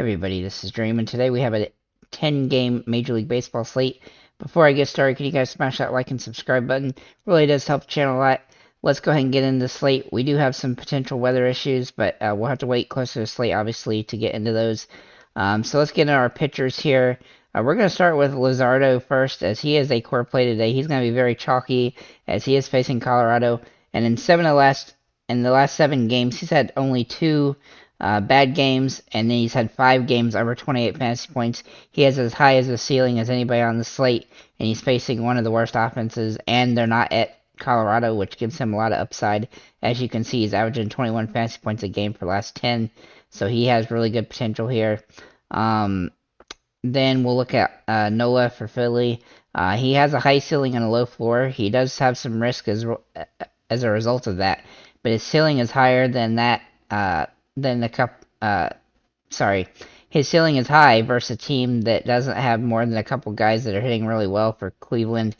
Everybody, this is Dream, and today we have a 10-game Major League Baseball slate. Before I get started, can you guys smash that like and subscribe button? Really does help the channel a lot. Let's go ahead and get into the slate. We do have some potential weather issues, but we'll have to wait closer to the slate, obviously, to get into those. So let's get into our pitchers here. We're going to start with Luzardo first, as he is a core play today. He's going to be very chalky, as he is facing Colorado. And in the last 7 games, he's had only 2 bad games, and then he's had 5 games over 28 fantasy points. He has as high as a ceiling as anybody on the slate, and he's facing one of the worst offenses, and they're not at Colorado, which gives him a lot of upside. As you can see, he's averaging 21 fantasy points a game for the last 10, so he has really good potential here. Then we'll look at Nola for Philly. He has a high ceiling and a low floor. He does have some risk as a result of that, but his ceiling is higher than that. His ceiling is high versus a team that doesn't have more than a couple guys that are hitting really well for Cleveland.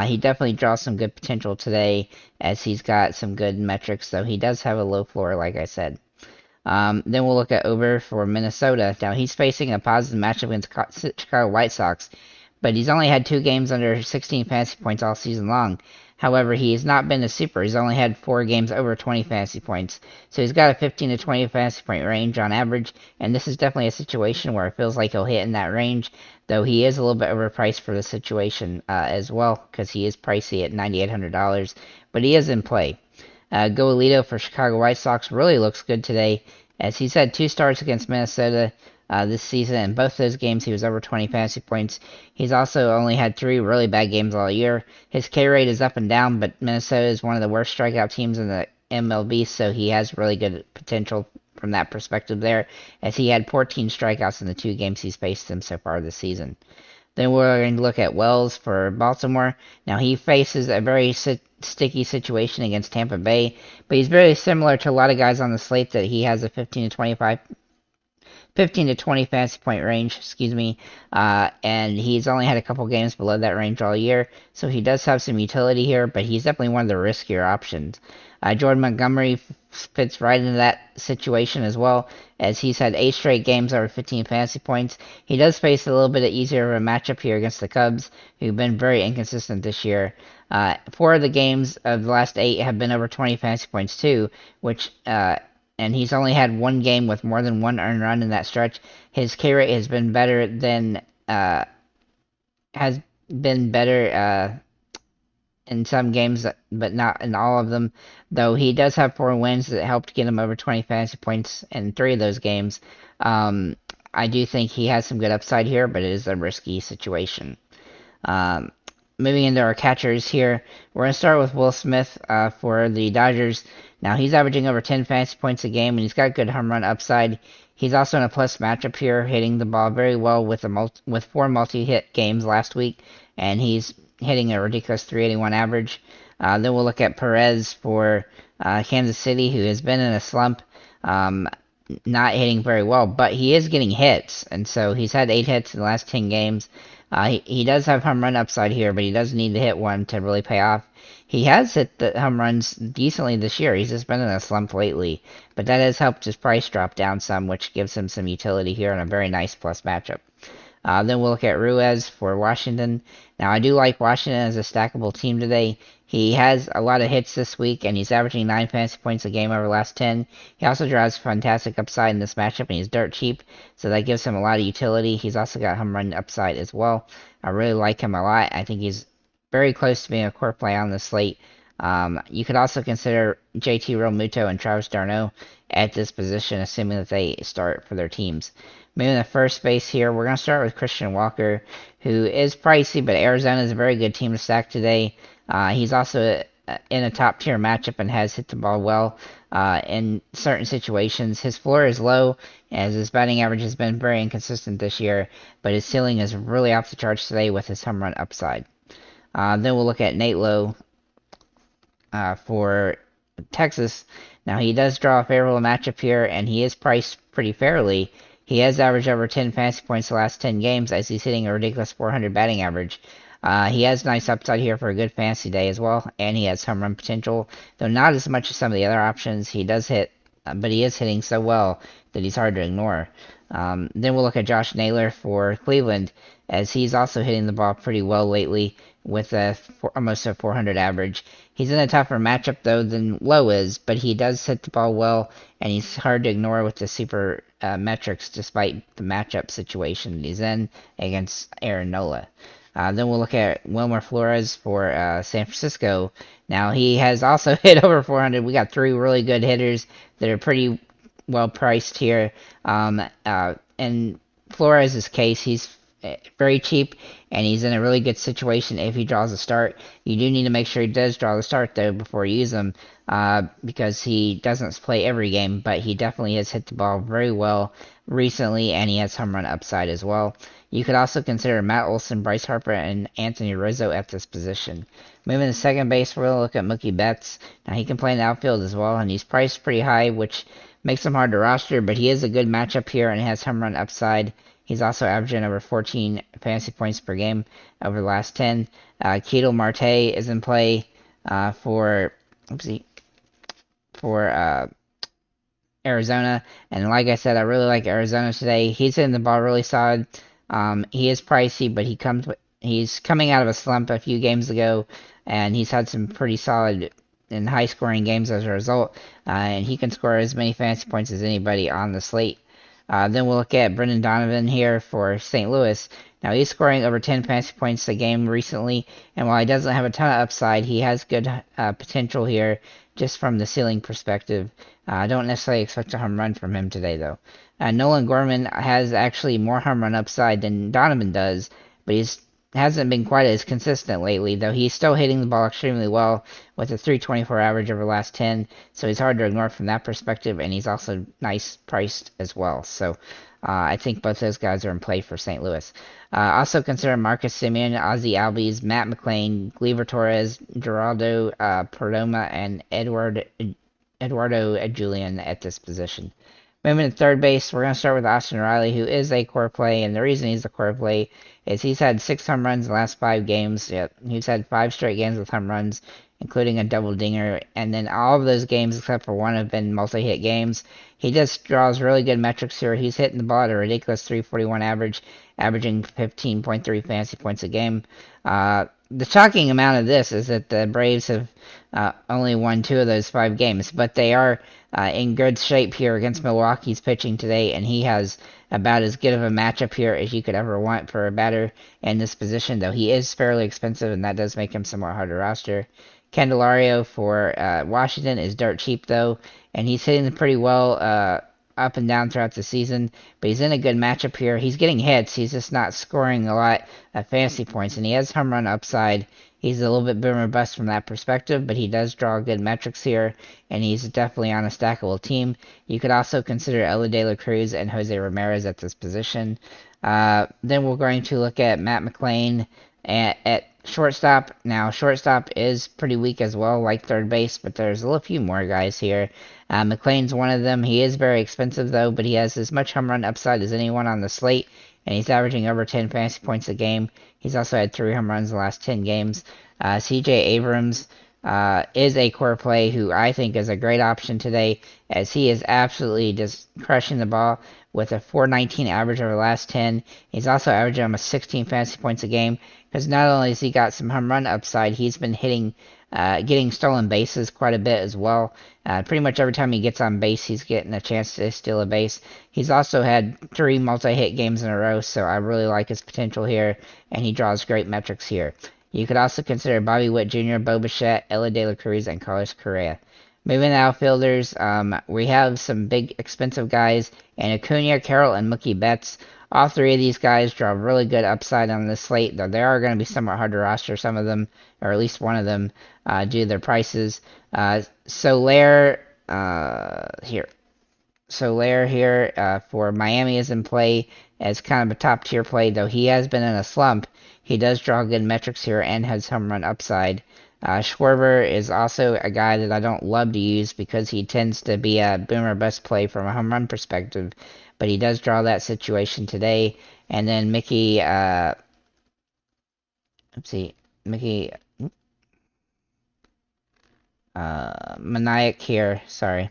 He definitely draws some good potential today, as he's got some good metrics, though he does have a low floor, like I said. Then we'll look at Ober for Minnesota. Now, he's facing a positive matchup against Chicago White Sox, but he's only had 2 games under 16 fantasy points all season long. However, he has not been a super. He's only had 4 games over 20 fantasy points. So he's got a 15 to 20 fantasy point range on average, and this is definitely a situation where it feels like he'll hit in that range, though he is a little bit overpriced for the situation as well, because he is pricey at $9,800, but he is in play. Goelito for Chicago White Sox really looks good today, as he's had 2 starts against Minnesota this season. In both those games, he was over 20 fantasy points. He's also only had 3 really bad games all year. His K rate is up and down, but Minnesota is one of the worst strikeout teams in the MLB, so he has really good potential from that perspective there, as he had 14 strikeouts in the 2 games he's faced them so far this season. Then we're going to look at Wells for Baltimore. Now, he faces a very sticky situation against Tampa Bay, but he's very similar to a lot of guys on the slate, that he has a 15 to 20 fantasy point range, and he's only had a couple games below that range all year, so he does have some utility here, but he's definitely one of the riskier options. Jordan Montgomery fits right into that situation as well, as he's had 8 straight games over 15 fantasy points. He does face a little bit easier of a matchup here against the Cubs, who've been very inconsistent this year. 4 of the games of the last 8 have been over 20 fantasy points too, and he's only had 1 game with more than 1 earned run in that stretch. His K rate has been better in some games, but not in all of them, though he does have 4 wins that helped get him over 20 fantasy points in 3 of those games. I do think he has some good upside here, but it is a risky situation. Moving into our catchers here, we're going to start with Will Smith for the Dodgers. Now, he's averaging over 10 fantasy points a game, and he's got good home run upside. He's also in a plus matchup here, hitting the ball very well with 4 multi-hit games last week, and he's hitting a ridiculous 381 average. Then we'll look at Perez for Kansas City, who has been in a slump, not hitting very well, but he is getting hits, and so he's had 8 hits in the last 10 games. He does have home run upside here, but he does need to hit one to really pay off. He has hit the home runs decently this year. He's just been in a slump lately, but that has helped his price drop down some, which gives him some utility here in a very nice plus matchup. Then we'll look at Ruiz for Washington. Now, I do like Washington as a stackable team today. He has a lot of hits this week, and he's averaging 9 fantasy points a game over the last 10. He also draws fantastic upside in this matchup, and he's dirt cheap, so that gives him a lot of utility. He's also got home run upside as well. I really like him a lot. I think he's very close to being a core play on the slate. You could also consider JT Realmuto and Travis d'Arnaud at this position, assuming that they start for their teams. Moving to first base here, we're going to start with Christian Walker, who is pricey, but Arizona is a very good team to stack today. He's also in a top-tier matchup and has hit the ball well in certain situations. His floor is low, as his batting average has been very inconsistent this year, but his ceiling is really off the charts today with his home run upside. Then we'll look at Nate Lowe for Texas. Now, he does draw a favorable matchup here, and he is priced pretty fairly. He has averaged over 10 fantasy points the last 10 games, as he's hitting a ridiculous 400 batting average. He has nice upside here for a good fantasy day as well, and he has home run potential, though not as much as some of the other options. He does hit, but he is hitting so well that he's hard to ignore. Then we'll look at Josh Naylor for Cleveland, as he's also hitting the ball pretty well lately with almost a 400 average. He's in a tougher matchup though than Lowe is, but he does hit the ball well, and he's hard to ignore with the super metrics despite the matchup situation that he's in against Aaron Nola. Then we'll look at Wilmer Flores for San Francisco. Now, he has also hit over 400. We got three really good hitters that are pretty well priced here. In Flores' case, he's very cheap, and he's in a really good situation if he draws a start. You do need to make sure he does draw the start, though, before you use him, because he doesn't play every game, but he definitely has hit the ball very well recently, and he has home run upside as well. You could also consider Matt Olson, Bryce Harper, and Anthony Rizzo at this position. Moving to second base, we're going to look at Mookie Betts. Now, he can play in the outfield as well, and he's priced pretty high, which makes him hard to roster, but he is a good matchup here and has home run upside. He's also averaging over 14 fantasy points per game over the last 10. Ketel Marte is in play for Arizona, and like I said, I really like Arizona today. He's hitting the ball really solid. He is pricey, but he's coming out of a slump a few games ago, and he's had some pretty solid and high-scoring games as a result, and he can score as many fantasy points as anybody on the slate. Then we'll look at Brendan Donovan here for St. Louis. Now, he's scoring over 10 fantasy points a game recently, and while he doesn't have a ton of upside, he has good potential here just from the ceiling perspective. I don't necessarily expect a home run from him today, though. Nolan Gorman has actually more home run upside than Donovan does, but he's hasn't been quite as consistent lately, though he's still hitting the ball extremely well with a 324 average over the last 10, so he's hard to ignore from that perspective, and he's also nice priced as well. So I think both those guys are in play for St. Louis. Also consider Marcus Semien, Ozzie Albies, Matt McLain, Gleyber Torres, Geraldo Perdomo, and Eduardo Julian at this position. Moving to third base, we're going to start with Austin Riley, who is a core play, and the reason he's a core play is he's had 6 home runs in the last 5 games. Yep, he's had 5 straight games with home runs, including a double dinger, and then all of those games except for one have been multi-hit games. He just draws really good metrics here. He's hitting the ball at a ridiculous 341 average, averaging 15.3 fantasy points a game. The shocking amount of this is that the Braves have only won 2 of those 5 games, but they are in good shape here against Milwaukee's pitching today, and he has about as good of a matchup here as you could ever want for a batter in this position, though he is fairly expensive, and that does make him somewhat hard to roster. Candelario for Washington is dirt cheap, though, and he's hitting pretty well up and down throughout the season, but he's in a good matchup here. He's getting hits. He's just not scoring a lot of fantasy points, and he has home run upside. He's a little bit boomer bust from that perspective, but he does draw good metrics here, and he's definitely on a stackable team. You could also consider Ella De La Cruz and Jose Ramirez at this position. Then we're going to look at Matt McLain at shortstop. Now, shortstop is pretty weak as well, like third base, but there's a few more guys here. McLain's one of them. He is very expensive, though, but he has as much home run upside as anyone on the slate, and he's averaging over 10 fantasy points a game. He's also had 3 home runs in the last 10 games. CJ Abrams is a core play who I think is a great option today, as he is absolutely just crushing the ball with a 419 average over the last 10. He's also averaging almost 16 fantasy points a game, because not only has he got some home run upside, he's been getting stolen bases quite a bit as well. Pretty much every time he gets on base, he's getting a chance to steal a base. He's also had 3 multi-hit games in a row, so I really like his potential here, and he draws great metrics here. You could also consider Bobby Witt Jr., Bo Bichette, Ella De La Cruz, and Carlos Correa. Moving to outfielders, we have some big expensive guys, and Acuna, Carroll, and Mookie Betts. All 3 of these guys draw really good upside on this slate, though they are going to be somewhat hard to roster, some of them, or at least one of them, due to their prices. Soler here for Miami is in play as kind of a top tier play, though he has been in a slump. He does draw good metrics here and has home run upside. Schwarber is also a guy that I don't love to use because he tends to be a boomer bust play from a home run perspective, but he does draw that situation today. And then Mickey Maniac here, sorry.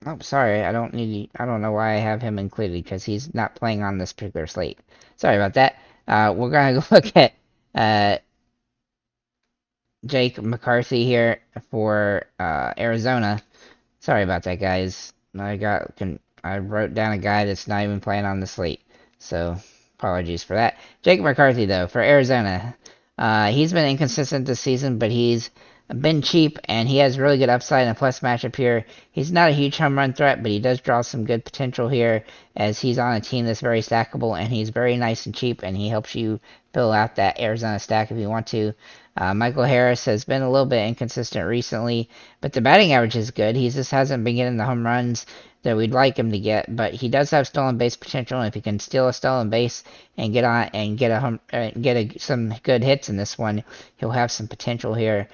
Oh, sorry, I don't know why I have him included because he's not playing on this particular slate. Sorry about that. We're gonna go look at uh, Jake McCarthy here for Arizona. Sorry about that, guys. I wrote down a guy that's not even playing on the slate, so apologies for that. Jake McCarthy, though, for Arizona, he's been inconsistent this season, but he's been cheap and he has really good upside in a plus matchup here. He's not a huge home run threat, but he does draw some good potential here as he's on a team that's very stackable and he's very nice and cheap and he helps you fill out that Arizona stack if you want to. Michael Harris has been a little bit inconsistent recently, but the batting average is good. He just hasn't been getting the home runs that we'd like him to get, but he does have stolen base potential. And if he can steal a stolen base and get on and some good hits in this one, he'll have some potential here.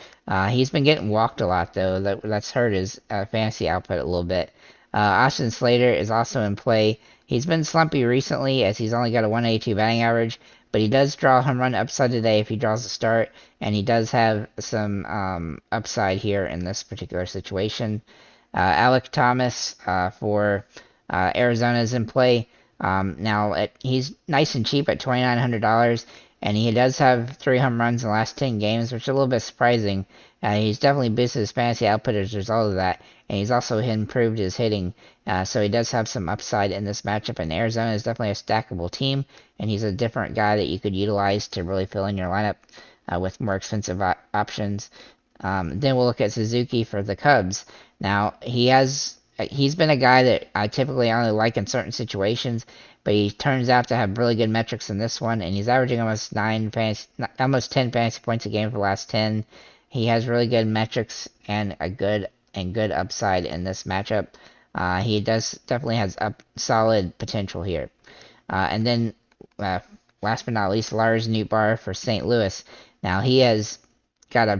He's been getting walked a lot though. That's hurt his fantasy output a little bit. Austin Slater is also in play. He's been slumpy recently as he's only got a 182 batting average, but he does draw a home run upside today if he draws a start, and he does have some upside here in this particular situation. Alec Thomas for Arizona is in play. He's nice and cheap at $2,900, and he does have 3 home runs in the last 10 games, which is a little bit surprising. He's definitely boosted his fantasy output as a result of that, and he's also improved his hitting. So he does have some upside in this matchup, and Arizona is definitely a stackable team, and he's a different guy that you could utilize to really fill in your lineup with more expensive options. Then we'll look at Suzuki for the Cubs. Now, he's been a guy that I typically only like in certain situations, but he turns out to have really good metrics in this one, and he's averaging almost 10 fantasy points a game for the last 10. He has really good metrics and a good upside in this matchup. He definitely has solid potential here. And then last but not least, Lars Nootbaar for St. Louis. Now he has got a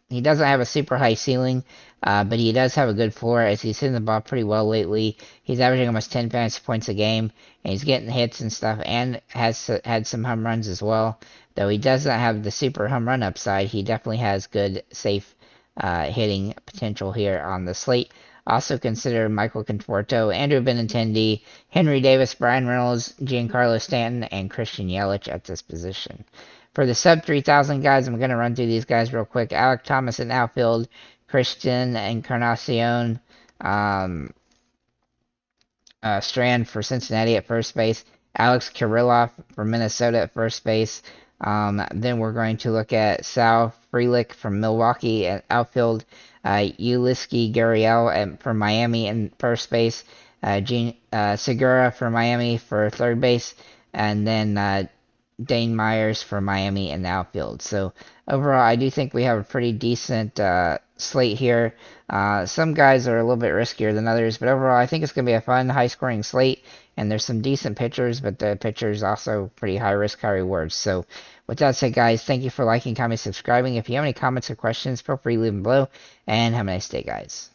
he doesn't have a super high ceiling, but he does have a good floor as he's hitting the ball pretty well lately. He's averaging almost 10 fantasy points a game, and he's getting hits and stuff, and has had some home runs as well. Though he doesn't have the super home run upside, he definitely has good, safe hitting potential here on the slate. Also consider Michael Conforto, Andrew Benintendi, Henry Davis, Brian Reynolds, Giancarlo Stanton, and Christian Yelich at this position. For the sub 3,000 guys, I'm going to run through these guys real quick. Alec Thomas in outfield, Christian Encarnacion, Strand for Cincinnati at first base, Alex Kirilloff for Minnesota at first base. Then we're going to look at Sal Frelick from Milwaukee at outfield, Uliski Gurriel for Miami in first base, Segura for Miami for third base, and then Dane Myers for Miami in the outfield. So overall, I do think we have a pretty decent slate here. Some guys are a little bit riskier than others, but overall, I think it's going to be a fun, high-scoring slate. And there's some decent pitchers, but the pitchers also pretty high risk, high rewards. So with that said, guys, thank you for liking, commenting, subscribing. If you have any comments or questions, feel free to leave them below. And have a nice day, guys.